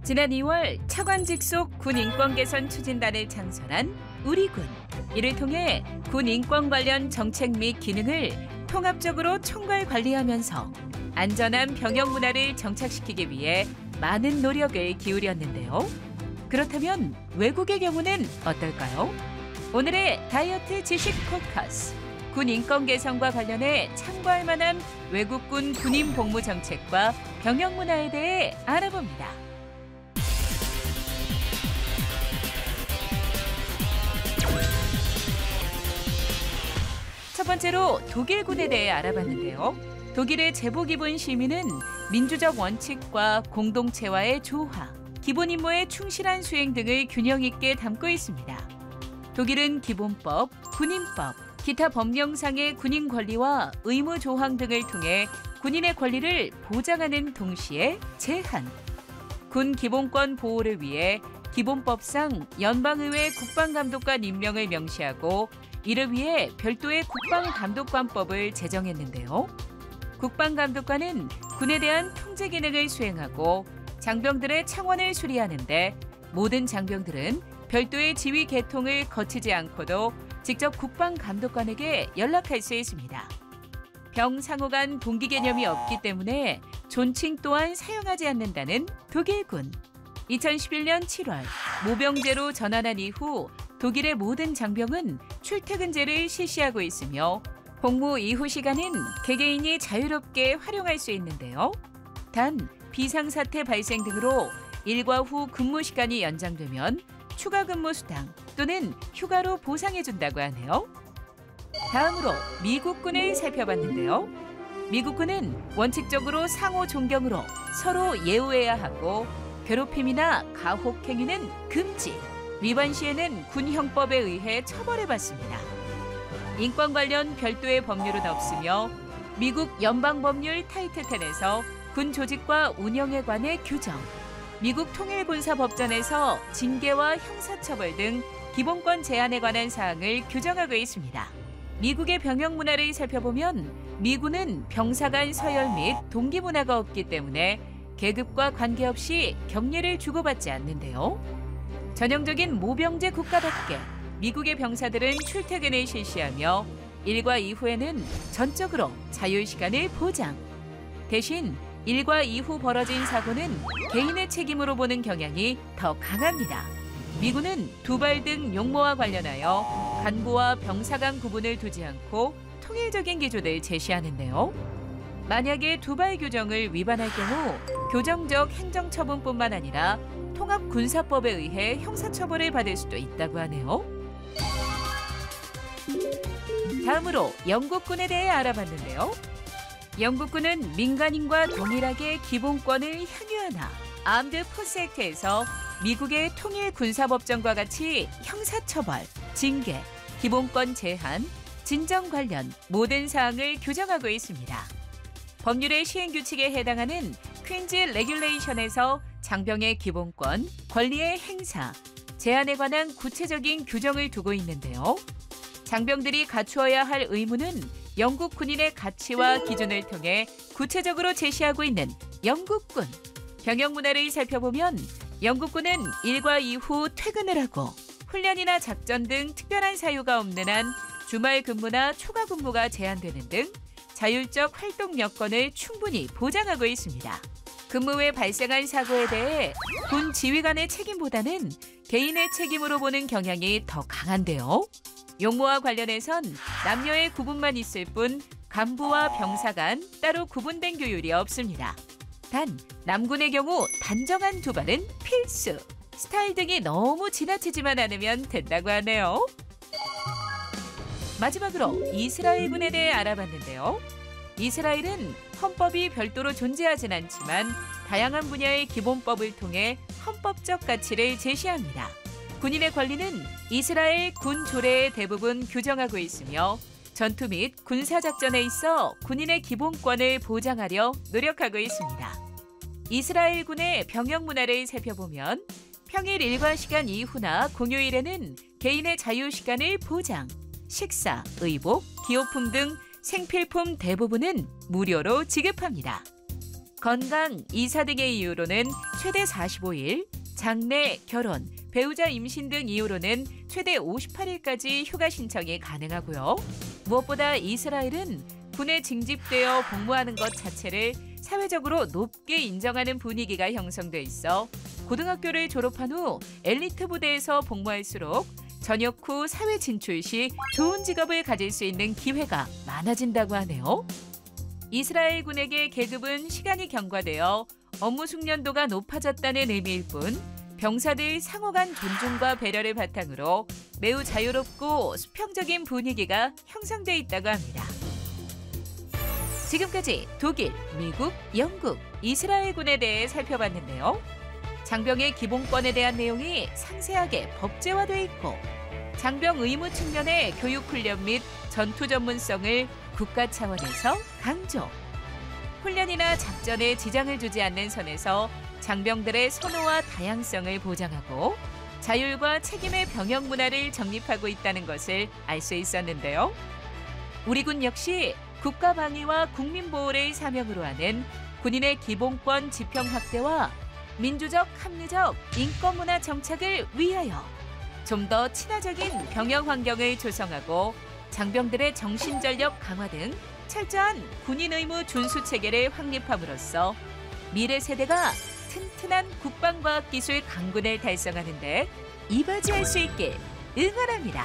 지난 2월 차관 직속 군 인권 개선 추진단을 창설한 우리군. 이를 통해 군 인권 관련 정책 및 기능을 통합적으로 총괄 관리하면서 안전한 병역 문화를 정착시키기 위해 많은 노력을 기울였는데요. 그렇다면 외국의 경우는 어떨까요? 오늘의 다이어트 지식 포커스. 군 인권 개선과 관련해 참고할 만한 외국군 군인 복무 정책과 병역 문화에 대해 알아봅니다. 첫 번째로 독일군에 대해 알아봤는데요. 독일의 제복 입은 시민은 민주적 원칙과 공동체와의 조화, 기본 임무의 충실한 수행 등을 균형 있게 담고 있습니다. 독일은 기본법, 군인법, 기타 법령상의 군인 권리와 의무 조항 등을 통해 군인의 권리를 보장하는 동시에 제한, 군 기본권 보호를 위해 기본법상 연방의회 국방감독관 임명을 명시하고 이를 위해 별도의 국방감독관법을 제정했는데요. 국방감독관은 군에 대한 통제 기능을 수행하고 장병들의 창원을 수리하는데 모든 장병들은 별도의 지휘 계통을 거치지 않고도 직접 국방감독관에게 연락할 수 있습니다. 병 상호 간 동기 개념이 없기 때문에 존칭 또한 사용하지 않는다는 독일군. 2011년 7월 모병제로 전환한 이후 독일의 모든 장병은 출퇴근제를 실시하고 있으며 복무 이후 시간은 개개인이 자유롭게 활용할 수 있는데요. 단 비상사태 발생 등으로 일과 후 근무 시간이 연장되면 추가 근무 수당 또는 휴가로 보상해준다고 하네요. 다음으로 미국군을 살펴봤는데요. 미국군은 원칙적으로 상호 존경으로 서로 예우해야 하고 괴롭힘이나 가혹행위는 금지, 위반 시에는 군형법에 의해 처벌을 받습니다. 인권 관련 별도의 법률은 없으며 미국 연방법률 타이틀 10에서 군 조직과 운영에 관해 규정, 미국 통일군사법전에서 징계와 형사처벌 등 기본권 제한에 관한 사항을 규정하고 있습니다. 미국의 병역 문화를 살펴보면 미군은 병사 간 서열 및 동기 문화가 없기 때문에 계급과 관계없이 격려를 주고받지 않는데요. 전형적인 모병제 국가답게 미국의 병사들은 출퇴근을 실시하며 일과 이후에는 전적으로 자유시간을 보장. 대신 일과 이후 벌어진 사고는 개인의 책임으로 보는 경향이 더 강합니다. 미군은 두발 등 용모와 관련하여 간부와 병사 간 구분을 두지 않고 통일적인 기조를 제시하는데요. 만약에 두발 규정을 위반할 경우 교정적 행정처분뿐만 아니라 통합군사법에 의해 형사처벌을 받을 수도 있다고 하네요. 다음으로 영국군에 대해 알아봤는데요. 영국군은 민간인과 동일하게 기본권을 향유하나 아임드 포스 액트에서 미국의 통일군사법정과 같이 형사처벌, 징계, 기본권 제한, 진정 관련 모든 사항을 규정하고 있습니다. 법률의 시행규칙에 해당하는 퀸즈 레귤레이션에서 장병의 기본권, 권리의 행사, 제한에 관한 구체적인 규정을 두고 있는데요. 장병들이 갖추어야 할 의무는 영국 군인의 가치와 기준을 통해 구체적으로 제시하고 있는 영국군. 병역 문화를 살펴보면 영국군은 일과 이후 퇴근을 하고 훈련이나 작전 등 특별한 사유가 없는 한 주말 근무나 초과 근무가 제한되는 등 자율적 활동 여건을 충분히 보장하고 있습니다. 근무 후에 발생한 사고에 대해 군 지휘관의 책임보다는 개인의 책임으로 보는 경향이 더 강한데요. 용모와 관련해선 남녀의 구분만 있을 뿐 간부와 병사 간 따로 구분된 규율이 없습니다. 단 남군의 경우 단정한 두발은 필수. 스타일 등이 너무 지나치지만 않으면 된다고 하네요. 마지막으로 이스라엘군에 대해 알아봤는데요. 이스라엘은 헌법이 별도로 존재하진 않지만 다양한 분야의 기본법을 통해 헌법적 가치를 제시합니다. 군인의 권리는 이스라엘 군 조례에 대부분 규정하고 있으며 전투 및 군사작전에 있어 군인의 기본권을 보장하려 노력하고 있습니다. 이스라엘군의 병역 문화를 살펴보면 평일 일과 시간 이후나 공휴일에는 개인의 자유시간을 보장, 식사, 의복, 기호품 등 생필품 대부분은 무료로 지급합니다. 건강, 이사 등의 이유로는 최대 45일, 장래, 결혼, 배우자 임신 등 이유로는 최대 58일까지 휴가 신청이 가능하고요. 무엇보다 이스라엘은 군에 징집되어 복무하는 것 자체를 사회적으로 높게 인정하는 분위기가 형성돼 있어 고등학교를 졸업한 후 엘리트 부대에서 복무할수록 전역 후 사회 진출 시 좋은 직업을 가질 수 있는 기회가 많아진다고 하네요. 이스라엘 군에게 계급은 시간이 경과되어 업무 숙련도가 높아졌다는 의미일 뿐 병사들 상호 간 존중과 배려를 바탕으로 매우 자유롭고 수평적인 분위기가 형성돼 있다고 합니다. 지금까지 독일, 미국, 영국, 이스라엘군에 대해 살펴봤는데요. 장병의 기본권에 대한 내용이 상세하게 법제화돼 있고 장병 의무 측면의 교육 훈련 및 전투 전문성을 국가 차원에서 강조. 훈련이나 작전에 지장을 주지 않는 선에서 장병들의 선호와 다양성을 보장하고 자율과 책임의 병영 문화를 정립하고 있다는 것을 알 수 있었는데요. 우리 군 역시 국가 방위와 국민 보호를 사명으로 하는 군인의 기본권 지평 확대와 민주적, 합리적 인권 문화 정착을 위하여 좀 더 친화적인 병영 환경을 조성하고 장병들의 정신전력 강화 등 철저한 군인 의무 준수 체계를 확립함으로써 미래 세대가 튼튼한 국방과학 기술 강군을 달성하는 데 이바지할 수 있길 응원합니다.